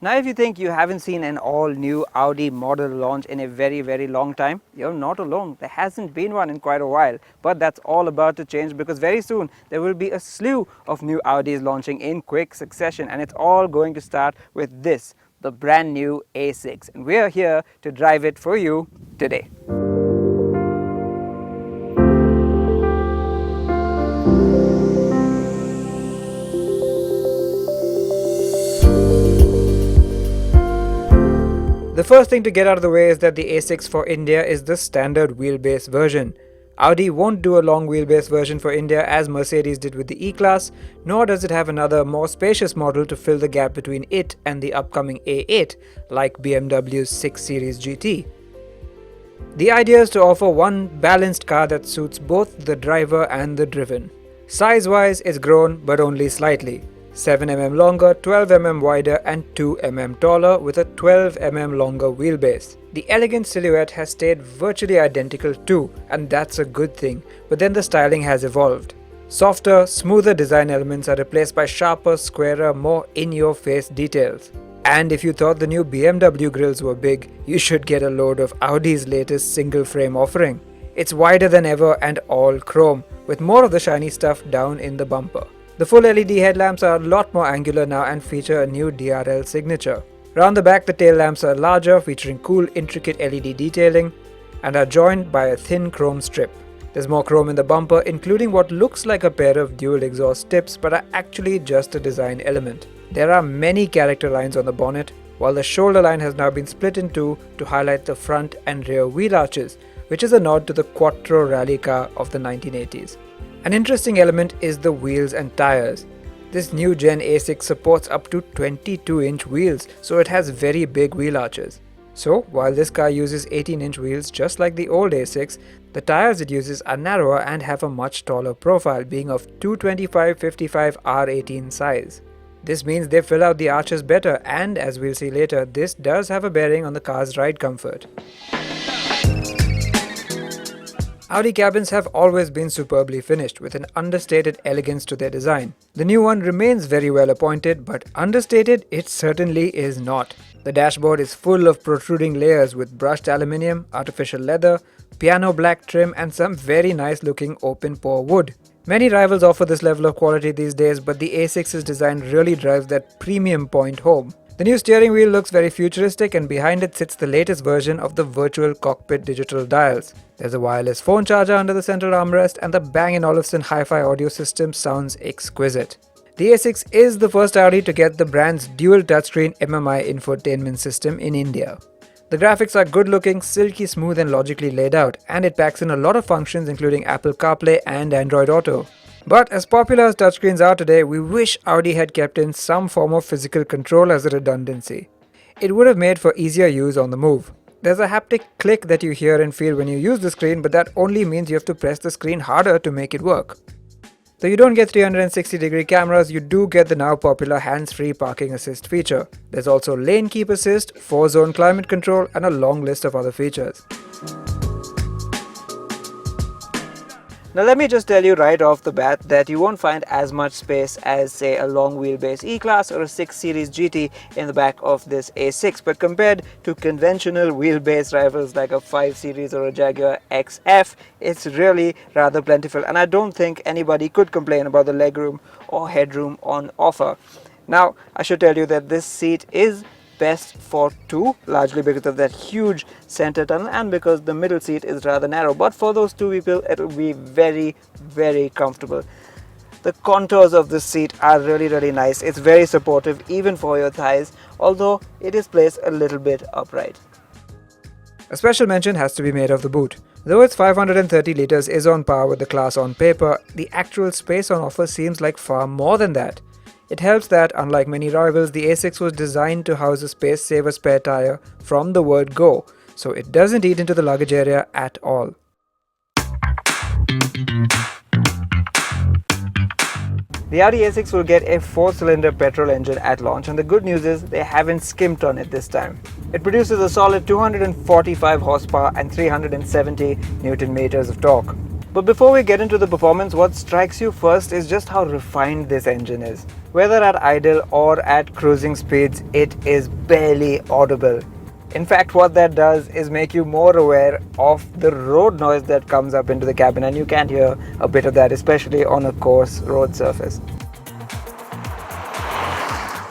Now if you think you haven't seen an all-new Audi model launch in a very long time, you're not alone. There hasn't been one in quite a while, but that's all about to change because very soon there will be a slew of new Audis launching in quick succession, and it's all going to start with this, the brand new A6, and we're here to drive it for you today. The first thing to get out of the way is that the A6 for India is the standard wheelbase version. Audi won't do a long wheelbase version for India as Mercedes did with the E-Class, nor does it have another more spacious model to fill the gap between it and the upcoming A8 like BMW's 6 Series GT. The idea is to offer one balanced car that suits both the driver and the driven. Size-wise, it's grown but only slightly. 7mm longer, 12mm wider and 2mm taller with a 12mm longer wheelbase. The elegant silhouette has stayed virtually identical too, and that's a good thing, but then the styling has evolved. Softer, smoother design elements are replaced by sharper, squarer, more in-your-face details. And if you thought the new BMW grills were big, you should get a load of Audi's latest single-frame offering. It's wider than ever and all chrome, with more of the shiny stuff down in the bumper. The full LED headlamps are a lot more angular now and feature a new DRL signature. Round the back, the tail lamps are larger, featuring cool, intricate LED detailing, and are joined by a thin chrome strip. There's more chrome in the bumper, including what looks like a pair of dual exhaust tips but are actually just a design element. There are many character lines on the bonnet, while the shoulder line has now been split in two to highlight the front and rear wheel arches, which is a nod to the Quattro rally car of the 1980s. An interesting element is the wheels and tires. This new Gen A6 supports up to 22-inch wheels, so it has very big wheel arches. So, while this car uses 18-inch wheels just like the old A6, the tires it uses are narrower and have a much taller profile, being of 225/55 R18 size. This means they fill out the arches better, and as we'll see later, this does have a bearing on the car's ride comfort. Audi cabins have always been superbly finished, with an understated elegance to their design. The new one remains very well appointed, but understated it certainly is not. The dashboard is full of protruding layers with brushed aluminium, artificial leather, piano black trim and some very nice looking open pore wood. Many rivals offer this level of quality these days, but the A6's design really drives that premium point home. The new steering wheel looks very futuristic, and behind it sits the latest version of the virtual cockpit digital dials. There's a wireless phone charger under the central armrest, and the Bang & Olufsen hi-fi audio system sounds exquisite. The A6 is the first Audi to get the brand's dual touchscreen MMI infotainment system in India. The graphics are good looking, silky smooth and logically laid out, and it packs in a lot of functions including Apple CarPlay and Android Auto. But as popular as touchscreens are today, we wish Audi had kept in some form of physical control as a redundancy. It would have made for easier use on the move. There's a haptic click that you hear and feel when you use the screen, but that only means you have to press the screen harder to make it work. Though you don't get 360-degree cameras, you do get the now popular hands-free parking assist feature. There's also lane keep assist, 4-zone climate control and a long list of other features. Now let me just tell you right off the bat that you won't find as much space as say a long wheelbase E-Class or a 6 Series GT in the back of this A6, but compared to conventional wheelbase rivals like a 5 Series or a Jaguar XF, it's really rather plentiful, and I don't think anybody could complain about the legroom or headroom on offer. Now I should tell you that this seat is best for two, largely because of that huge center tunnel and because the middle seat is rather narrow, but for those two people it will be very comfortable. The contours of this seat are really nice. It's very supportive even for your thighs, although it is placed a little bit upright. A special mention has to be made of the boot. Though its 530 litres is on par with the class on paper, the actual space on offer seems like far more than that. It helps that, unlike many rivals, the A6 was designed to house a space-saver spare tyre from the word go, so it doesn't eat into the luggage area at all. The Audi A6 will get a 4-cylinder petrol engine at launch, and the good news is they haven't skimped on it this time. It produces a solid 245 horsepower and 370 Newton meters of torque. But before we get into the performance, what strikes you first is just how refined this engine is. Whether at idle or at cruising speeds, it is barely audible. In fact, what that does is make you more aware of the road noise that comes up into the cabin, and you can hear a bit of that, especially on a coarse road surface.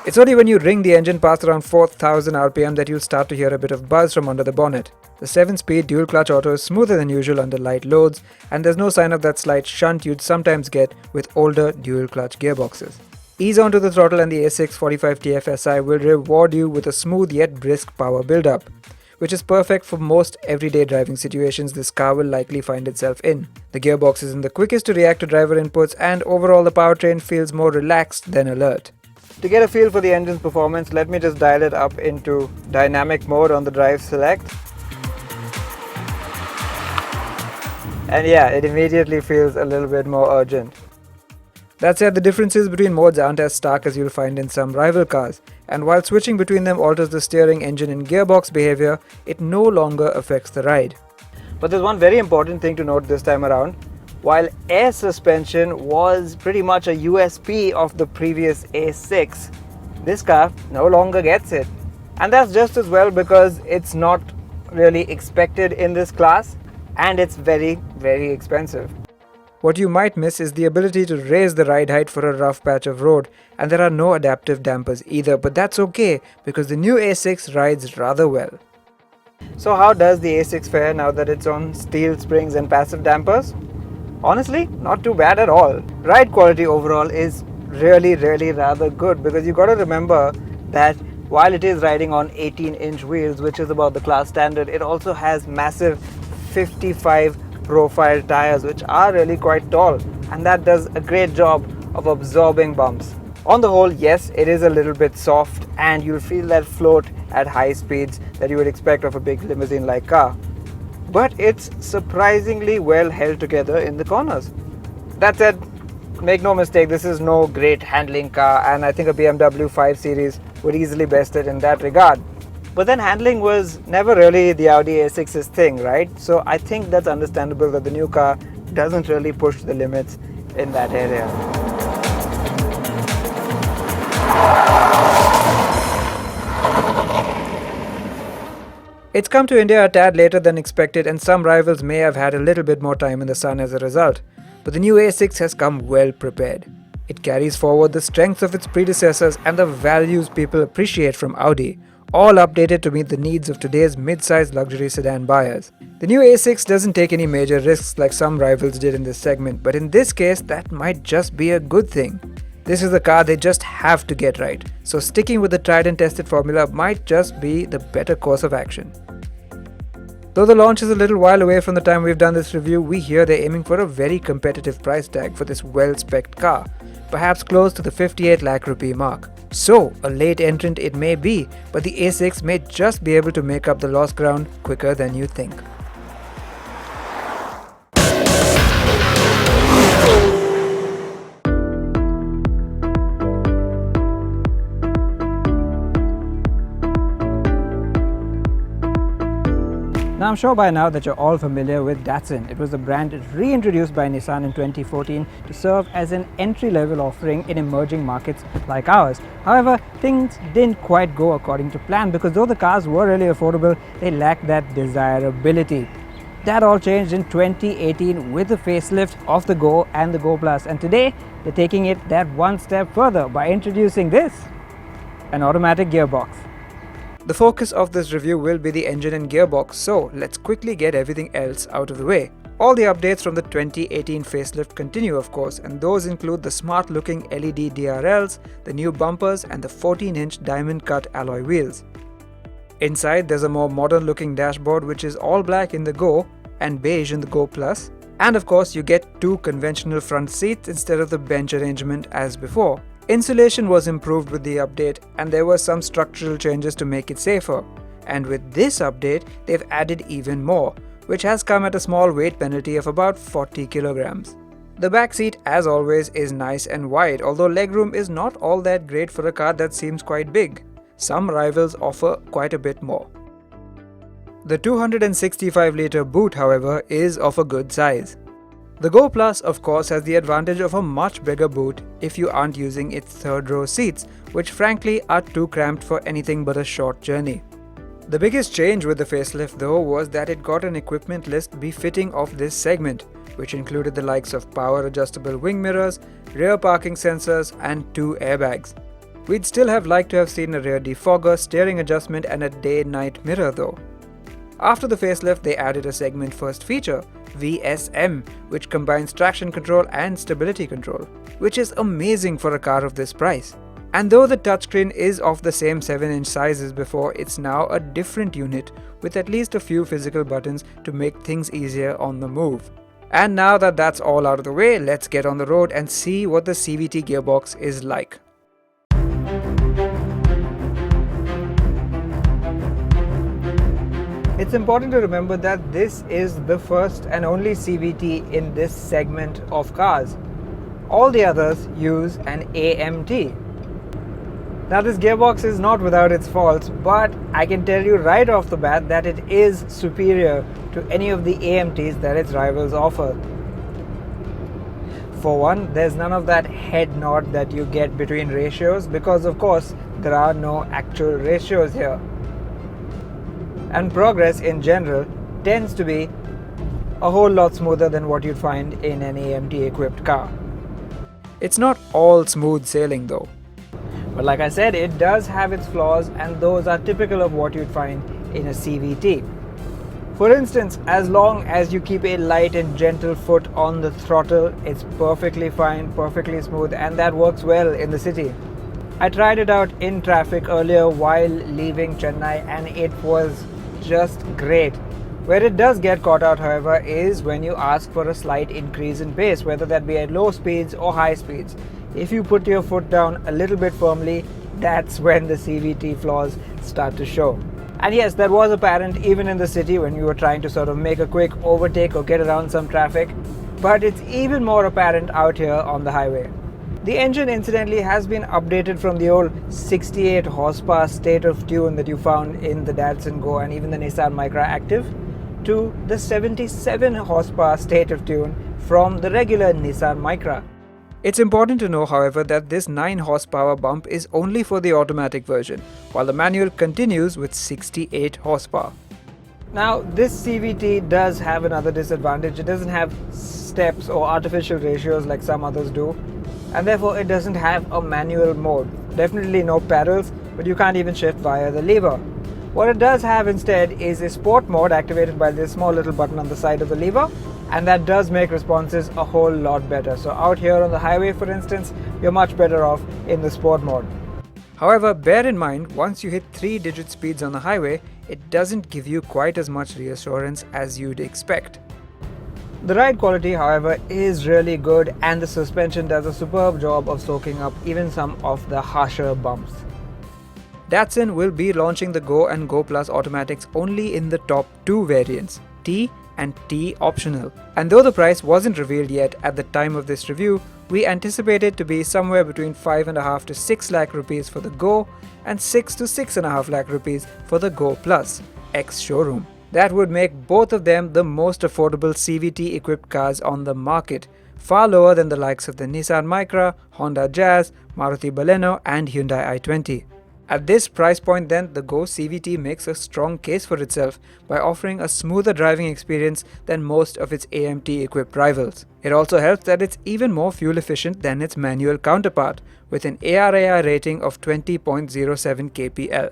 It's only when you ring the engine past around 4000 RPM that you'll start to hear a bit of buzz from under the bonnet. The 7-speed dual-clutch auto is smoother than usual under light loads, and there's no sign of that slight shunt you'd sometimes get with older dual-clutch gearboxes. Ease onto the throttle and the A6 45 TFSI will reward you with a smooth yet brisk power build-up, which is perfect for most everyday driving situations this car will likely find itself in. The gearbox isn't the quickest to react to driver inputs, and overall the powertrain feels more relaxed than alert. To get a feel for the engine's performance, let me just dial it up into dynamic mode on the drive select. And yeah, it immediately feels a little bit more urgent. That said, the differences between modes aren't as stark as you'll find in some rival cars, and while switching between them alters the steering, engine and gearbox behavior, it no longer affects the ride. But there's one very important thing to note this time around. While air suspension was pretty much a USP of the previous A6, this car no longer gets it. And that's just as well, because it's not really expected in this class and it's very, very expensive. What you might miss is the ability to raise the ride height for a rough patch of road, and there are no adaptive dampers either, but that's okay because the new A6 rides rather well. So how does the A6 fare now that it's on steel springs and passive dampers? Honestly, not too bad at all. Ride quality overall is really rather good, because you got to remember that while it is riding on 18-inch wheels, which is about the class standard, it also has massive 55 profile tires, which are really quite tall, and that does a great job of absorbing bumps. On the whole, yes, it is a little bit soft, and you'll feel that float at high speeds that you would expect of a big limousine-like car. But it's surprisingly well held together in the corners. That said, make no mistake, this is no great handling car, and I think a BMW 5 Series would easily best it in that regard. But then handling was never really the Audi A6's thing, right? So I think that's understandable that the new car doesn't really push the limits in that area. It's come to India a tad later than expected, and some rivals may have had a little bit more time in the sun as a result. But the new A6 has come well prepared. It carries forward the strengths of its predecessors and the values people appreciate from Audi, all updated to meet the needs of today's mid-sized luxury sedan buyers. The new A6 doesn't take any major risks like some rivals did in this segment, but in this case that might just be a good thing. This is a car they just have to get right, so sticking with the tried and tested formula might just be the better course of action. Though the launch is a little while away from the time we've done this review, we hear they're aiming for a very competitive price tag for this well-spec'd car, perhaps close to the 58 lakh rupee mark. So, a late entrant it may be, but the A6 may just be able to make up the lost ground quicker than you think. Now I'm sure by now that you're all familiar with Datsun. It was a brand reintroduced by Nissan in 2014 to serve as an entry-level offering in emerging markets like ours. However, things didn't quite go according to plan, because though the cars were really affordable, they lacked that desirability. That all changed in 2018 with the facelift of the Go and the Go Plus, and today they're taking it that one step further by introducing this, an automatic gearbox. The focus of this review will be the engine and gearbox, so let's quickly get everything else out of the way. All the updates from the 2018 facelift continue, of course, and those include the smart-looking LED DRLs, the new bumpers, and the 14-inch diamond-cut alloy wheels. Inside, there's a more modern-looking dashboard, which is all black in the Go and beige in the Go Plus. And of course, you get two conventional front seats instead of the bench arrangement as before. Insulation was improved with the update, and there were some structural changes to make it safer. And with this update, they've added even more, which has come at a small weight penalty of about 40 kilograms. The back seat, as always, is nice and wide, although legroom is not all that great for a car that seems quite big. Some rivals offer quite a bit more. The 265-litre boot, however, is of a good size. The Go Plus, of course, has the advantage of a much bigger boot if you aren't using its third row seats, which frankly are too cramped for anything but a short journey. The biggest change with the facelift though was that it got an equipment list befitting of this segment, which included the likes of power adjustable wing mirrors, rear parking sensors and 2 airbags. We'd still have liked to have seen a rear defogger, steering adjustment and a day-night mirror though. After the facelift, they added a segment first feature, VSM, which combines traction control and stability control, which is amazing for a car of this price. And though the touchscreen is of the same 7-inch size as before, it's now a different unit with at least a few physical buttons to make things easier on the move. And now that that's all out of the way, let's get on the road and see what the CVT gearbox is like. It's important to remember that this is the first and only CVT in this segment of cars. All the others use an AMT. Now this gearbox is not without its faults, but I can tell you right off the bat that it is superior to any of the AMTs that its rivals offer. For one, there's none of that head nod that you get between ratios because of course there are no actual ratios here. And progress in general tends to be a whole lot smoother than what you'd find in an AMT equipped car. It's not all smooth sailing though. But like I said, it does have its flaws and those are typical of what you'd find in a CVT. For instance, as long as you keep a light and gentle foot on the throttle, it's perfectly fine, perfectly smooth, and that works well in the city. I tried it out in traffic earlier while leaving Chennai and it was just great. Where it does get caught out, however, is when you ask for a slight increase in pace, whether that be at low speeds or high speeds. If you put your foot down a little bit firmly, that's when the CVT flaws start to show. And yes, that was apparent even in the city when you were trying to sort of make a quick overtake or get around some traffic, but it's even more apparent out here on the highway. The engine incidentally has been updated from the old 68 horsepower state of tune that you found in the Datsun Go and even the Nissan Micra Active to the 77 horsepower state of tune from the regular Nissan Micra. It's important to know, however, that this 9 horsepower bump is only for the automatic version, while the manual continues with 68 horsepower. Now, this CVT does have another disadvantage. It doesn't have steps or artificial ratios like some others do, and therefore it doesn't have a manual mode. Definitely no pedals, but you can't even shift via the lever. What it does have instead is a sport mode activated by this small little button on the side of the lever, and that does make responses a whole lot better. So out here on the highway, for instance, you're much better off in the sport mode. However, bear in mind, once you hit 3-digit speeds on the highway, it doesn't give you quite as much reassurance as you'd expect. The ride quality, however, is really good and the suspension does a superb job of soaking up even some of the harsher bumps. Datsun will be launching the Go and Go Plus automatics only in the top 2 variants, T and T optional. And though the price wasn't revealed yet at the time of this review, we anticipate it to be somewhere between 5.5 to 6 lakh rupees for the Go and 6 to 6.5 lakh rupees for the Go Plus, ex-showroom. That would make both of them the most affordable CVT equipped cars on the market, far lower than the likes of the Nissan Micra, Honda Jazz, Maruti Baleno and Hyundai i20. At this price point then, the Go CVT makes a strong case for itself by offering a smoother driving experience than most of its AMT equipped rivals. It also helps that it's even more fuel efficient than its manual counterpart, with an ARAI rating of 20.07 kpl.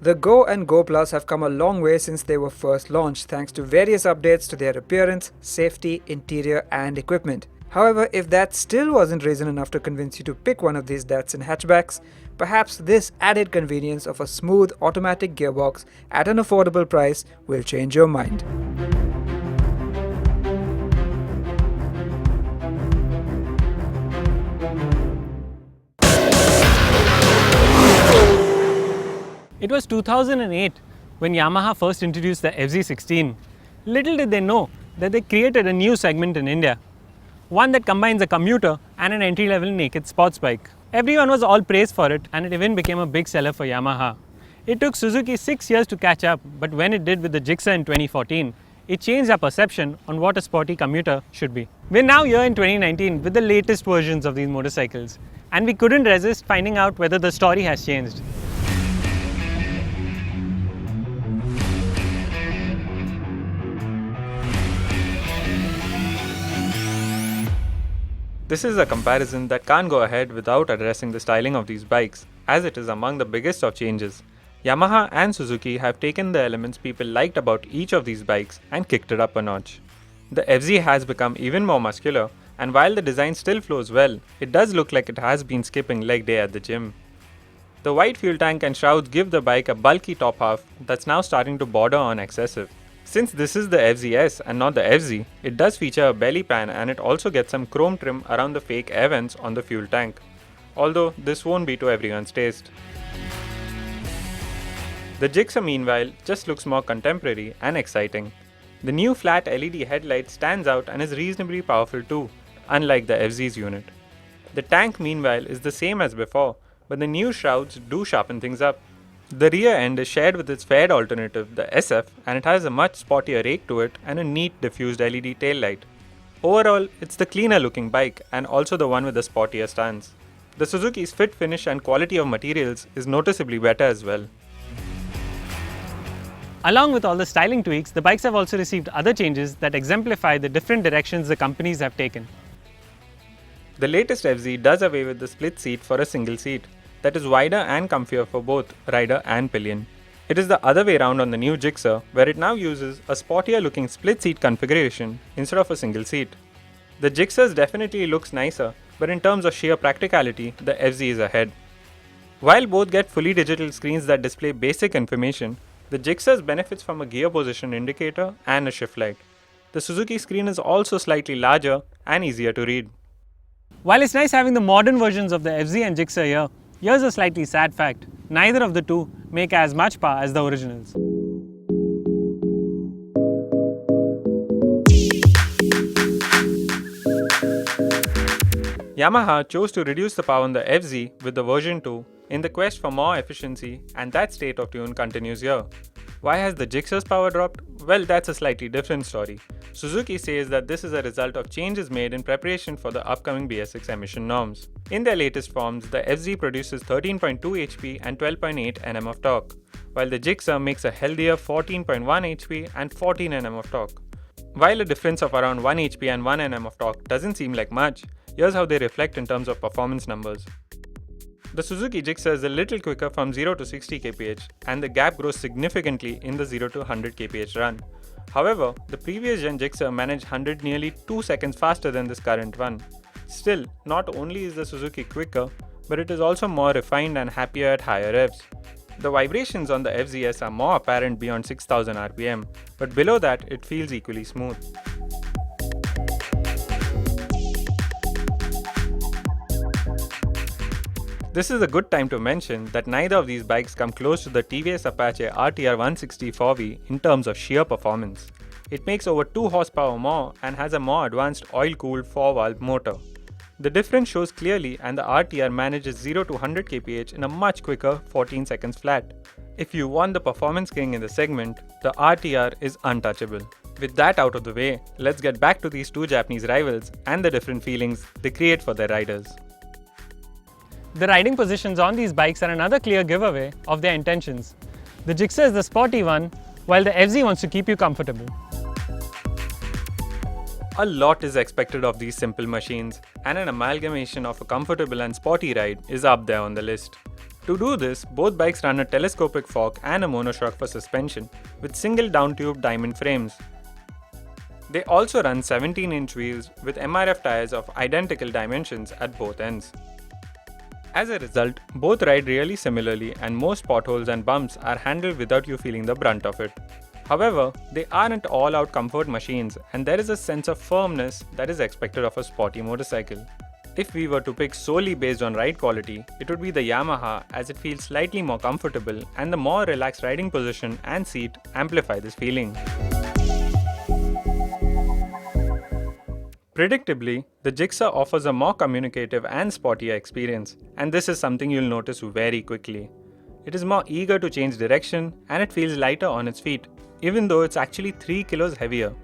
The Go and Go Plus have come a long way since they were first launched thanks to various updates to their appearance, safety, interior and equipment. However, if that still wasn't reason enough to convince you to pick one of these Datsun hatchbacks, perhaps this added convenience of a smooth automatic gearbox at an affordable price will change your mind. It was 2008 when Yamaha first introduced the FZ16. Little did they know that they created a new segment in India, one that combines a commuter and an entry-level naked sports bike. Everyone was all praised for it and it even became a big seller for Yamaha. It took Suzuki 6 years to catch up, but when it did with the Gixxer in 2014, it changed our perception on what a sporty commuter should be. We're now here in 2019 with the latest versions of these motorcycles, and we couldn't resist finding out whether the story has changed. This is a comparison that can't go ahead without addressing the styling of these bikes, as it is among the biggest of changes. Yamaha and Suzuki have taken the elements people liked about each of these bikes and kicked it up a notch. The FZ has become even more muscular, and while the design still flows well, it does look like it has been skipping leg day at the gym. The wide fuel tank and shrouds give the bike a bulky top half that's now starting to border on excessive. Since this is the FZS and not the FZ, it does feature a belly pan, and it also gets some chrome trim around the fake air vents on the fuel tank. Although this won't be to everyone's taste. The Gixxer meanwhile just looks more contemporary and exciting. The new flat LED headlight stands out and is reasonably powerful too, unlike the FZ's unit. The tank meanwhile is the same as before, but the new shrouds do sharpen things up. The rear end is shared with its fared alternative, the SF, and it has a much sportier rake to it and a neat diffused LED taillight. Overall, it's the cleaner looking bike and also the one with the sportier stance. The Suzuki's fit finish and quality of materials is noticeably better as well. Along with all the styling tweaks, the bikes have also received other changes that exemplify the different directions the companies have taken. The latest FZ does away with the split seat for a single seat that is wider and comfier for both rider and pillion. It is the other way around on the new Gixxer, where it now uses a sportier looking split seat configuration instead of a single seat. The Gixxer definitely looks nicer, but in terms of sheer practicality, the FZ is ahead. While both get fully digital screens that display basic information, the Gixxer benefits from a gear position indicator and a shift light. The Suzuki screen is also slightly larger and easier to read. While it's nice having the modern versions of the FZ and Gixxer here, here's a slightly sad fact: neither of the two make as much power as the originals. Yamaha chose to reduce the power on the FZ with the version 2 in the quest for more efficiency, and that state of tune continues here. Why has the Gixxer's power dropped? Well, that's a slightly different story. Suzuki says that this is a result of changes made in preparation for the upcoming BS6 emission norms. In their latest forms, the FZ produces 13.2 HP and 12.8 Nm of torque, while the Gixxer makes a healthier 14.1 HP and 14 Nm of torque. While a difference of around 1 HP and 1 Nm of torque doesn't seem like much, here's how they reflect in terms of performance numbers. The Suzuki Gixxer is a little quicker from 0 to 60 kph, and the gap grows significantly in the 0 to 100 kph run. However, the previous gen Gixxer managed 100 nearly 2 seconds faster than this current one. Still, not only is the Suzuki quicker, but it is also more refined and happier at higher revs. The vibrations on the FZS are more apparent beyond 6000 rpm, but below that it feels equally smooth. This is a good time to mention that neither of these bikes come close to the TVS Apache RTR 160 4V in terms of sheer performance. It makes over 2 horsepower more and has a more advanced oil-cooled 4-valve motor. The difference shows clearly, and the RTR manages 0 to 100 kph in a much quicker 14 seconds flat. If you want the performance king in the segment, the RTR is untouchable. With that out of the way, let's get back to these two Japanese rivals and the different feelings they create for their riders. The riding positions on these bikes are another clear giveaway of their intentions. The Gixxer is the sporty one, while the FZ wants to keep you comfortable. A lot is expected of these simple machines, and an amalgamation of a comfortable and sporty ride is up there on the list. To do this, both bikes run a telescopic fork and a monoshock for suspension, with single down-tube diamond frames. They also run 17-inch wheels with MRF tires of identical dimensions at both ends. As a result, both ride really similarly, and most potholes and bumps are handled without you feeling the brunt of it. However, they aren't all-out comfort machines, and there is a sense of firmness that is expected of a sporty motorcycle. If we were to pick solely based on ride quality, it would be the Yamaha, as it feels slightly more comfortable, and the more relaxed riding position and seat amplify this feeling. Predictably, the Gixxer offers a more communicative and sportier experience, and this is something you'll notice very quickly. It is more eager to change direction, and it feels lighter on its feet, even though it's actually 3 kilos heavier.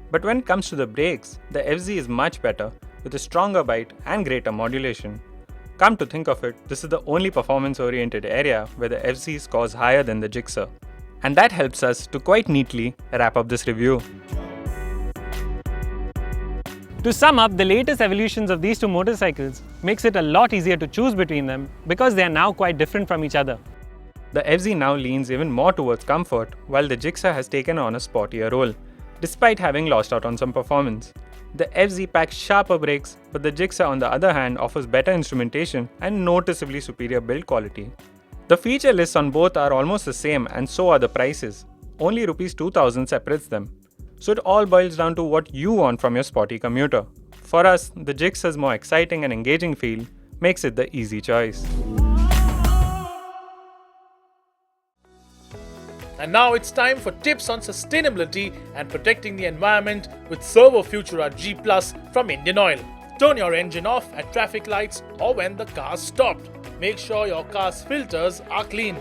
But when it comes to the brakes, the FZ is much better, with a stronger bite and greater modulation. Come to think of it, this is the only performance-oriented area where the FZ scores higher than the Gixxer. And that helps us to quite neatly wrap up this review. To sum up, the latest evolutions of these two motorcycles makes it a lot easier to choose between them because they are now quite different from each other. The FZ now leans even more towards comfort, while the Gixxer has taken on a sportier role, despite having lost out on some performance. The FZ packs sharper brakes, but the Gixxer on the other hand offers better instrumentation and noticeably superior build quality. The feature lists on both are almost the same and so are the prices. Only Rs 2000 separates them. So it all boils down to what you want from your sporty commuter. For us, the Gixxer's more exciting and engaging feel makes it the easy choice. And now it's time for tips on sustainability and protecting the environment with Servo Futura G Plus from Indian Oil. Turn your engine off at traffic lights or when the car's stopped. Make sure your car's filters are clean.